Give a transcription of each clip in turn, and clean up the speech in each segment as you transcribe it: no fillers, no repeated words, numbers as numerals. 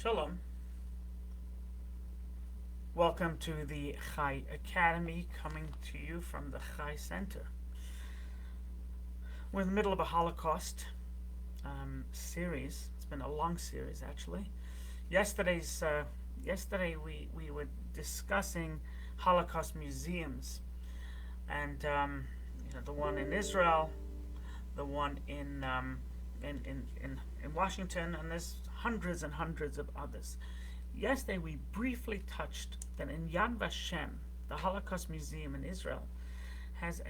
Shalom. Welcome to the Chai Academy, coming to you from the Chai Center. We're in the middle of a Holocaust series. It's been a long series, actually. Yesterday we were discussing Holocaust museums, and the one in Israel, the one in Washington, and there's hundreds and hundreds of others. Yesterday we briefly touched that in Yad Vashem, the Holocaust Museum in Israel, has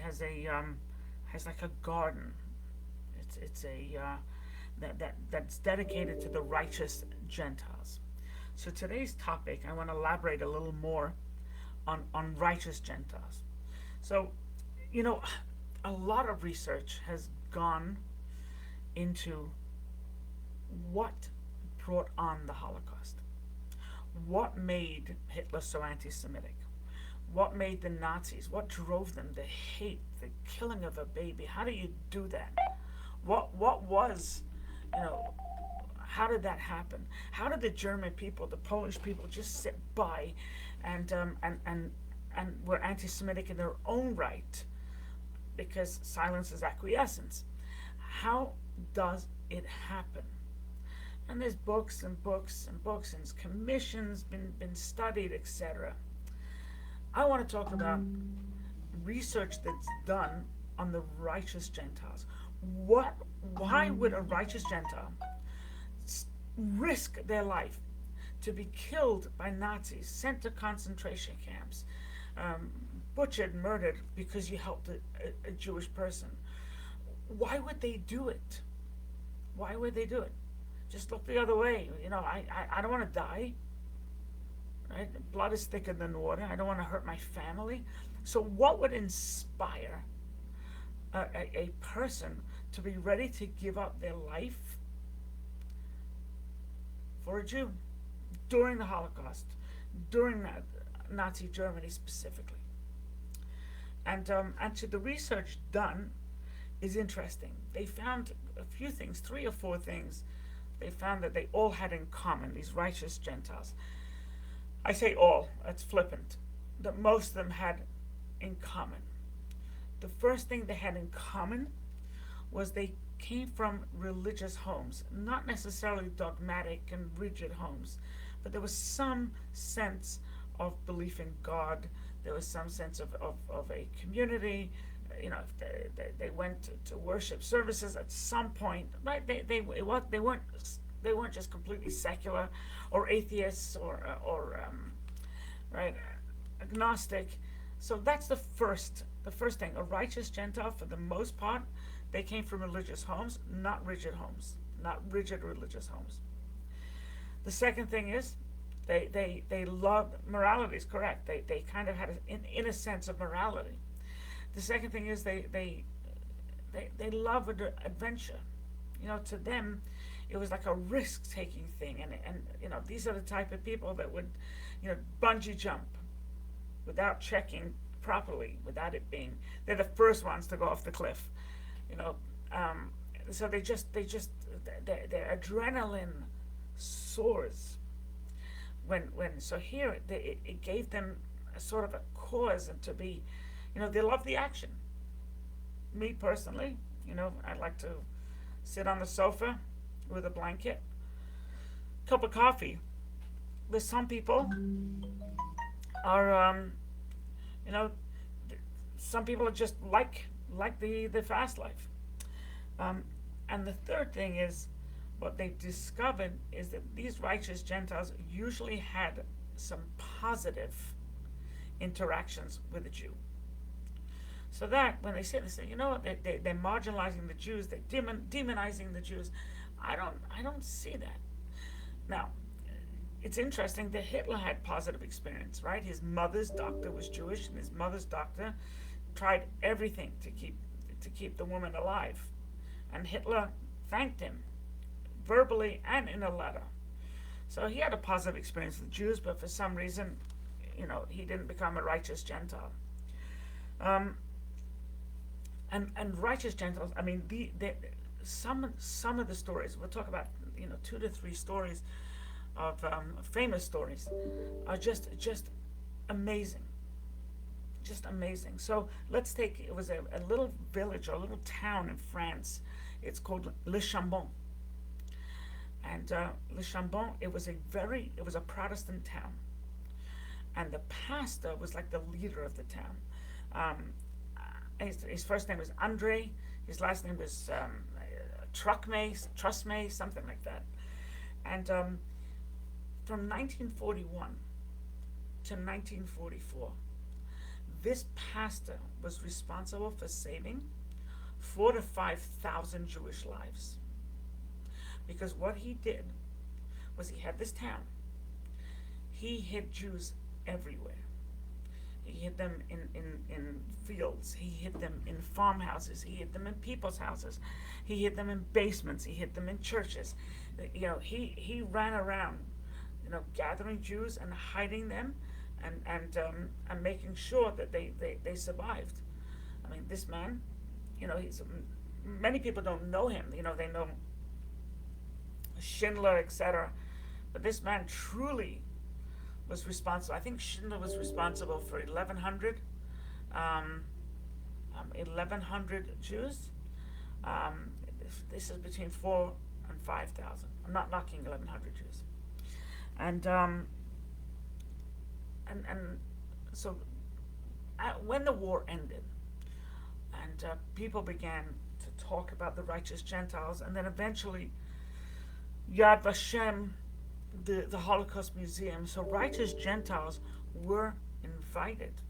like a garden. It's that's dedicated to the righteous Gentiles. So today's topic, I want to elaborate a little more on righteous Gentiles. So, a lot of research has gone into what brought on the Holocaust. What made Hitler so anti-Semitic? What made the Nazis? What drove them? The hate, the killing of a baby. How do you do that? What was, how did that happen? How did the German people, the Polish people, just sit by, and were anti-Semitic in their own right, because silence is acquiescence? How does it happen? And there's books and books and books, and commissions been studied, etc. I want to talk about research that's done on the righteous Gentiles. Why would a righteous Gentile risk their life to be killed by Nazis, sent to concentration camps, butchered, murdered because you helped a Jewish person? Why would they do it? Why would they do it? Just look the other way. I don't want to die. Right? Blood is thicker than water. I don't want to hurt my family. So what would inspire a person to be ready to give up their life for a Jew during the Holocaust, during Nazi Germany specifically? And actually the research done is interesting. They found a few things, 3 or 4 things. They found that they all had in common, these righteous Gentiles. I say all, that's flippant. That most of them had in common. The first thing they had in common was they came from religious homes, not necessarily dogmatic and rigid homes, but there was some sense of belief in God. There was some sense of a community. They went to worship services at some point, right? They weren't just completely secular or atheists or right, agnostic. So that's the first thing. A righteous Gentile, for the most part, they came from religious homes, not rigid religious homes. The second thing is they loved morality. Is correct. They kind of had in a sense of morality. The second thing is they love adventure. To them, it was like a risk-taking thing, and these are the type of people that would, bungee jump without checking properly, without it being. They're the first ones to go off the cliff, So their adrenaline soars so here it gave them a sort of a cause and to be. They love the action. Me personally, I like to sit on the sofa with a blanket, cup of coffee. There's some people are, some people are just like the fast life. And the third thing is, what they discovered is that these righteous Gentiles usually had some positive interactions with a Jew. So that when they say, they're marginalizing the Jews, they're demonizing the Jews. I don't see that. Now, it's interesting that Hitler had positive experience, right? His mother's doctor was Jewish, and his mother's doctor tried everything to keep the woman alive. And Hitler thanked him verbally and in a letter. So he had a positive experience with Jews, but for some reason, he didn't become a righteous Gentile. And righteous Gentiles, I mean, some of the stories, we'll talk about, 2 to 3 stories of famous stories are just amazing, just amazing. So let's take, it was a little village or a little town in France. It's called Le Chambon. And Le Chambon, it was a Protestant town. And the pastor was like the leader of the town. His first name was Andre. His last name was Trusme, something like that. And from 1941 to 1944, this pastor was responsible for saving 4 to 5,000 Jewish lives. Because what he did was he had this town. He hid Jews everywhere. He hid them in fields. He hid them in farmhouses. He hid them in people's houses. He hid them in basements. He hid them in churches. He ran around, gathering Jews and hiding them, and making sure that they survived. I mean, this man, many people don't know him. They know Schindler, etc. But this man truly was responsible. I think Schindler was responsible for 1,100 Jews. This is between 4 and 5,000. I'm not knocking 1,100 Jews. And so when the war ended, and people began to talk about the righteous Gentiles, and then eventually Yad Vashem, the Holocaust Museum, so righteous Gentiles were invited.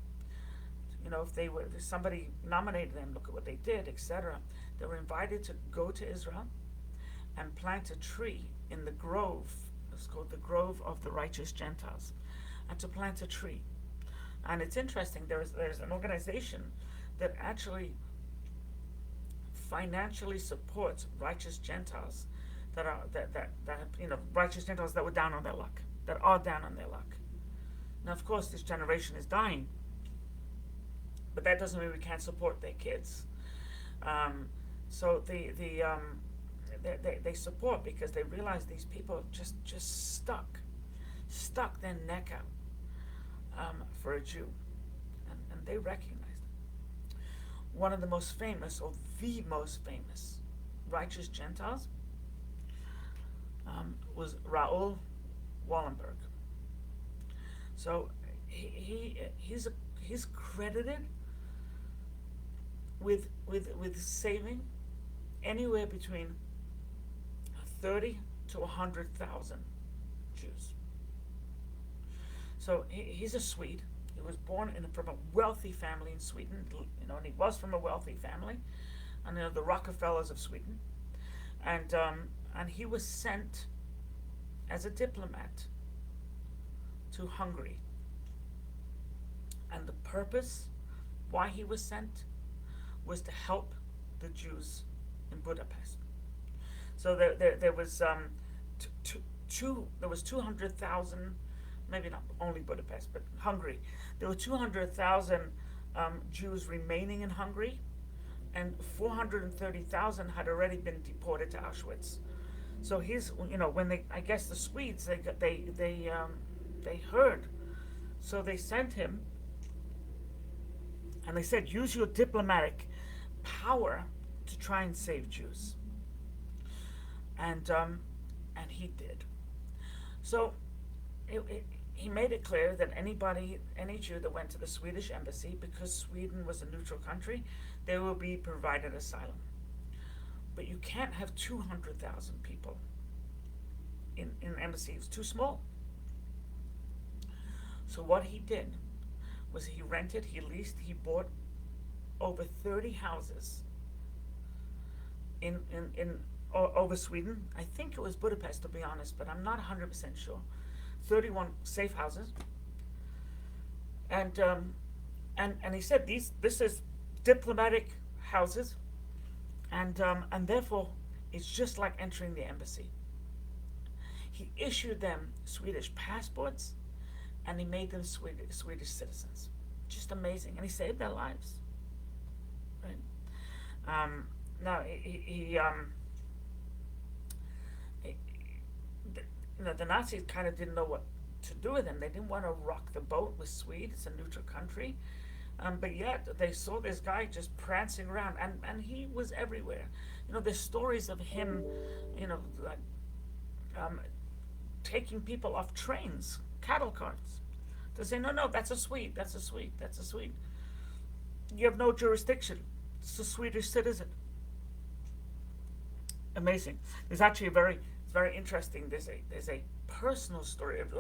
If somebody nominated them, look at what they did, etc. They were invited to go to Israel and plant a tree in the grove. It's called the Grove of the Righteous Gentiles, and to plant a tree. And it's interesting. There's an organization that actually financially supports righteous Gentiles that righteous Gentiles that were down on their luck, that are down on their luck. Now, of course, this generation is dying, but that doesn't mean we can't support their kids. So they support because they realize these people just stuck their neck out for a Jew, and they recognize it. One of the most famous, or the most famous, righteous Gentiles was Raoul Wallenberg. So he's credited with saving anywhere between 30 to 100,000 Jews. So he's a Swede. He was born from a wealthy family in Sweden, and he was from a wealthy family, and the Rockefellers of Sweden, and he was sent as a diplomat to Hungary. And the purpose why he was sent was to help the Jews in Budapest. So there was 200,000, maybe not only Budapest, but Hungary. There were 200,000 Jews remaining in Hungary, and 430,000 had already been deported to Auschwitz. So when I guess the Swedes, they heard, so they sent him, and they said, use your diplomatic power to try and save Jews. And he did. So he made it clear that any Jew that went to the Swedish embassy, because Sweden was a neutral country, they will be provided asylum. But you can't have 200,000 people in embassy. It's too small. So what he did was he rented, he leased, he bought over 30 houses in over Sweden. I think it was Budapest, to be honest, but I'm not 100% sure. 31 safe houses. And he said this is diplomatic houses, and therefore it's just like entering the embassy. He issued them Swedish passports, and he made them Swedish citizens. Just amazing, and he saved their lives. Right? the Nazis kind of didn't know what to do with him. They didn't want to rock the boat with Sweden. It's a neutral country. But yet they saw this guy just prancing around, and he was everywhere. There's stories of him, like um, taking people off trains, cattle carts, to say, no, no, that's a Swede, that's a Swede, that's a Swede. You have no jurisdiction. It's a Swedish citizen. Amazing. There's actually it's very interesting. There's a personal story of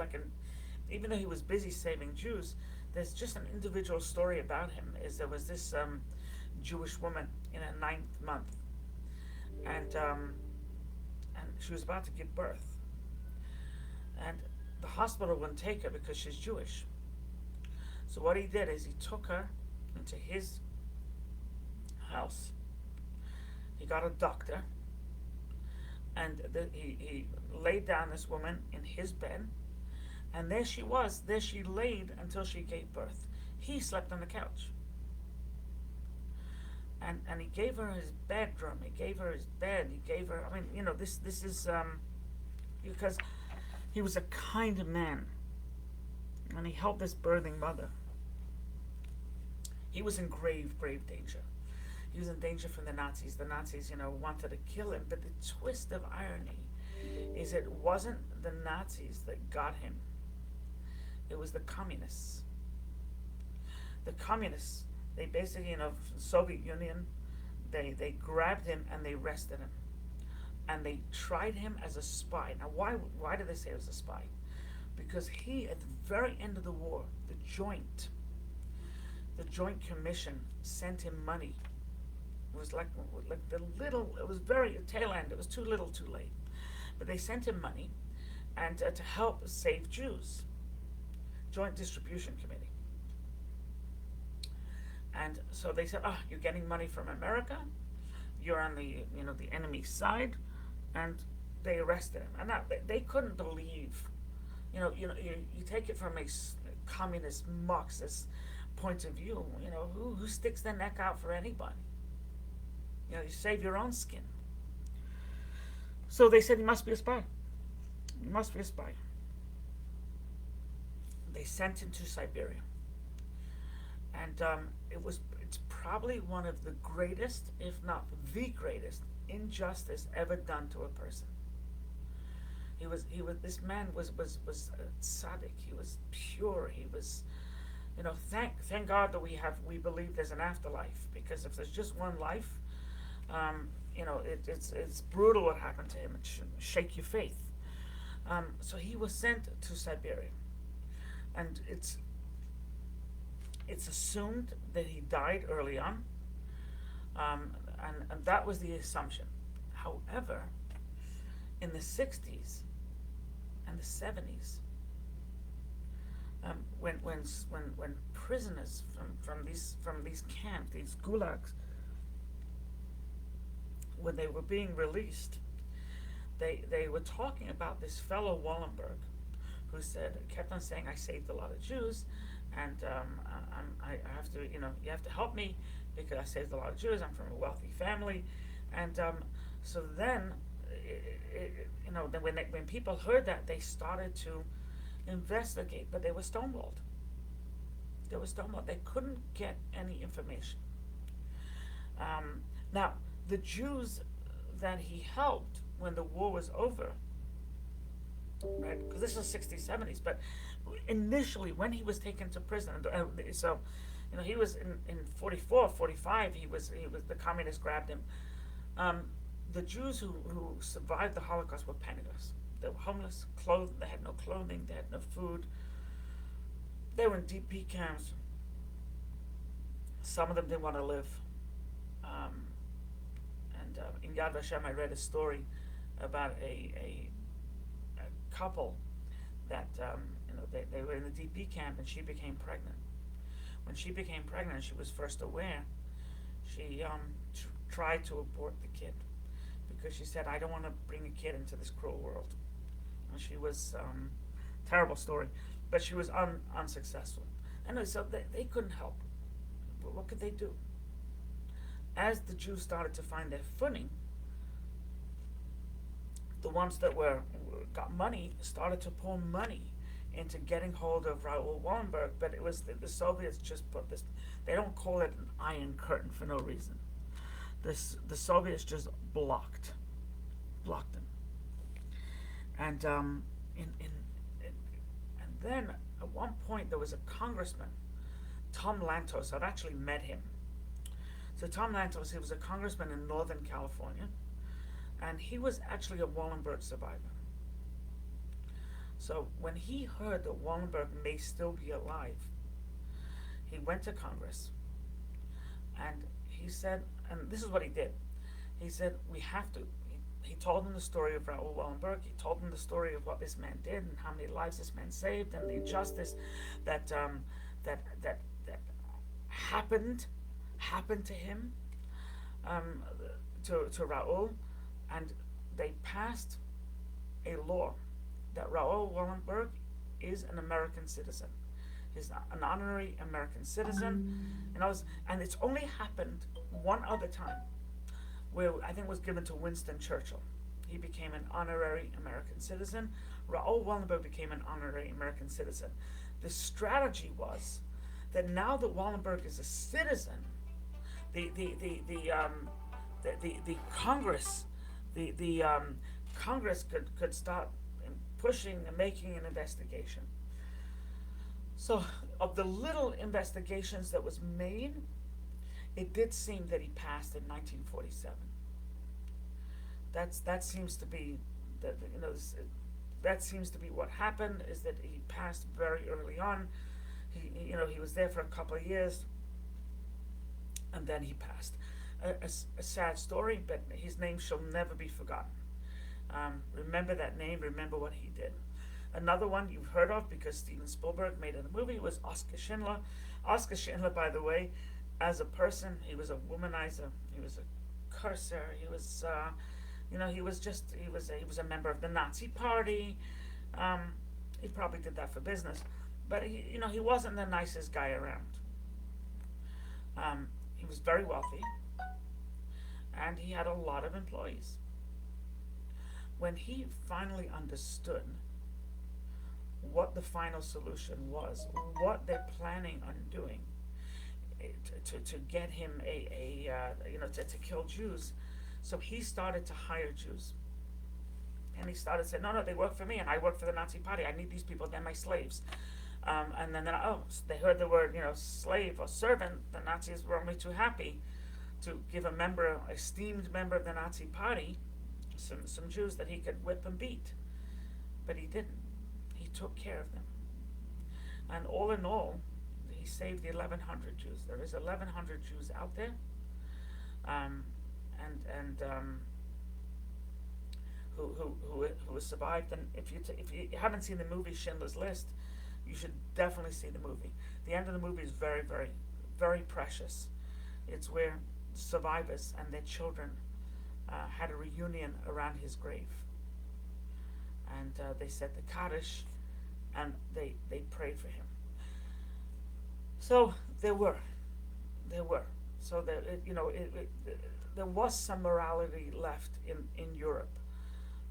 even though he was busy saving Jews, there's just an individual story about him. There was this Jewish woman in her ninth month, and she was about to give birth, and the hospital wouldn't take her because she's Jewish. So what he did is he took her into his house. He got a doctor, and he laid down this woman in his bed, and there she was. There she laid until she gave birth. He slept on the couch. And he gave her his bedroom. He gave her his bed. He gave her, this is, because he was a kind man. And he helped this birthing mother. He was in grave, grave danger. He was in danger from the Nazis. The Nazis, wanted to kill him. But the twist of irony is it wasn't the Nazis that got him. It was the communists. The communists, they basically, Soviet Union, they grabbed him and they arrested him. And they tried him as a spy. Now, why did they say it was a spy? Because he, at the very end of the war, the Joint Commission sent him money. It was like it was very tail end. It was too little, too late. But they sent him money, and to help save Jews. Joint Distribution Committee. And so they said, you're getting money from America. You're on the enemy side, and they arrested him. And they couldn't believe. You take it from a communist Marxist point of view. Who sticks their neck out for anybody? You save your own skin. So they said he must be a spy. He must be a spy. They sent him to Siberia, and it's probably one of the greatest, if not the greatest, injustice ever done to a person. This man was tzaddik. He was pure. He was, thank God that we believe there's an afterlife, because if there's just one life, it's brutal what happened to him. It should shake your faith. So he was sent to Siberia, and it's assumed that he died early on, and that was the assumption. However, in the 60s and the 70s, when prisoners from these camps, these gulags, when they were being released, they were talking about this fellow Wallenberg, who kept on saying, I saved a lot of Jews, and I have to, you have to help me because I saved a lot of Jews. I'm from a wealthy family, and so then, when people heard that, they started to investigate, but they were stonewalled. They couldn't get any information. Now, the Jews that he helped when the war was over, right? Because this is the 60s, 70s, but initially when he was taken to prison, so he was in 44, 45. He was the communists grabbed him. The Jews who survived the Holocaust were penniless. They were homeless, they had no clothing, they had no food. They were in DP camps. Some of them didn't want to live. In Yad Vashem, I read a story about a couple that they were in the DP camp, and she became pregnant. When she became pregnant, she was first aware. She tried to abort the kid because she said, "I don't want to bring a kid into this cruel world." And she was terrible story, but she was unsuccessful. And so they couldn't help. What could they do? As the Jews started to find their footing, the ones that were got money started to pour money into getting hold of Raoul Wallenberg, but it was the Soviets just put this. They don't call it an iron curtain for no reason. The Soviets just blocked him, and and then at one point there was a congressman, Tom Lantos. I'd actually met him. So Tom Lantos, he was a congressman in Northern California, and he was actually a Wallenberg survivor. So when he heard that Wallenberg may still be alive, he went to Congress and he said, and this is what he did. He said, we have to. He told them the story of Raoul Wallenberg. He told them the story of what this man did and how many lives this man saved and the injustice that that happened to him, to Raoul, and they passed a law that Raoul Wallenberg is an American citizen. He's an honorary American citizen, and it's only happened one other time, where I think it was given to Winston Churchill. He became an honorary American citizen. Raoul Wallenberg became an honorary American citizen. The strategy was that now that Wallenberg is a citizen, the Congress, the Congress could start pushing and making an investigation. So, of the little investigations that was made, it did seem that he passed in 1947. That seems to be that seems to be what happened. Is that he passed very early on. He was there for a couple of years, and then he passed. A sad story, but his name shall never be forgotten. Remember that name. Remember what he did. Another one you've heard of because Steven Spielberg made it a movie was Oskar Schindler. Oskar Schindler, by the way, as a person, he was a womanizer. He was a cursor. He was, he was a member of the Nazi Party. He probably did that for business, but he wasn't the nicest guy around. He was very wealthy, and he had a lot of employees. When he finally understood what the final solution was, what they're planning on doing to get him to kill Jews, so he started to hire Jews. And he started saying, no, they work for me, and I work for the Nazi Party. I need these people, they're my slaves. And then, they heard the word, slave or servant. The Nazis were only too happy to give an esteemed member of the Nazi Party, some Jews that he could whip and beat. But he didn't. He took care of them. And all in all, he saved 1,100 Jews. There is 1,100 Jews out there. Who survived. And if you haven't seen the movie Schindler's List, you should definitely see the movie. The end of the movie is very, very, very precious. It's where survivors and their children had a reunion around his grave, and they said the Kaddish, and they prayed for him. So there were. So there was some morality left in Europe,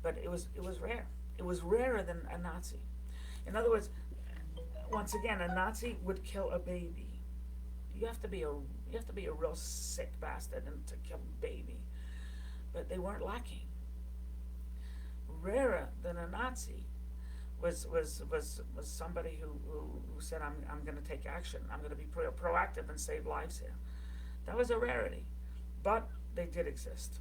but it was rare. It was rarer than a Nazi. In other words, once again, a Nazi would kill a baby. You have to be a real sick bastard to kill a baby. But they weren't lacking. Rarer than a Nazi was somebody who said, I'm going to take action. I'm going to be proactive and save lives here. That was a rarity, but they did exist.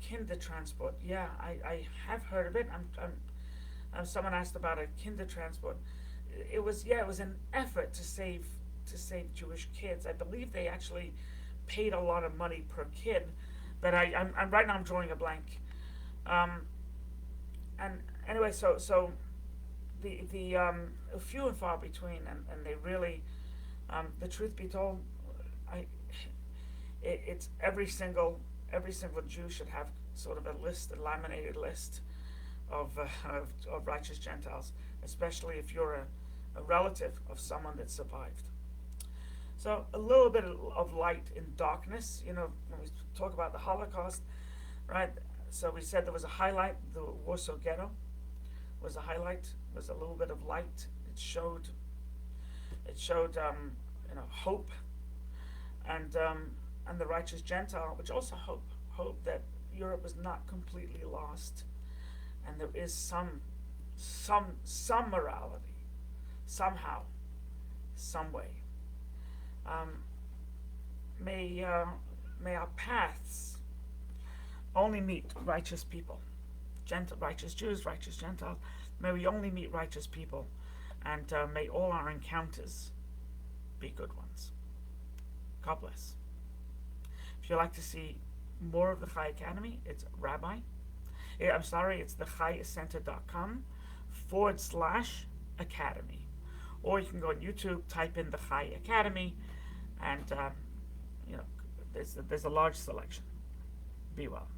Kinder transport. Yeah, I have heard of it. Someone asked about a kinder transport. It was an effort to save Jewish kids. I believe they actually paid a lot of money per kid, but I'm right now I'm drawing a blank. And anyway, so the few and far between, and they really, the truth be told, it's every single Jew should have sort of a laminated list of righteous Gentiles, especially if you're a relative of someone that survived. So a little bit of light in darkness. When we talk about the Holocaust, right? So we said there was a highlight. The Warsaw Ghetto was a highlight. Was a little bit of light. It showed hope, and the righteous Gentile, which also hope that Europe is not completely lost, and there is some morality, somehow, some way. May our paths only meet righteous people, righteous Jews, righteous Gentiles. May we only meet righteous people, and may all our encounters be good ones. God bless. If you'd like to see more of the Chai Academy, it's it's thechaycenter.com/academy. Or you can go on YouTube, type in the Chai Academy, and there's a large selection. Be well.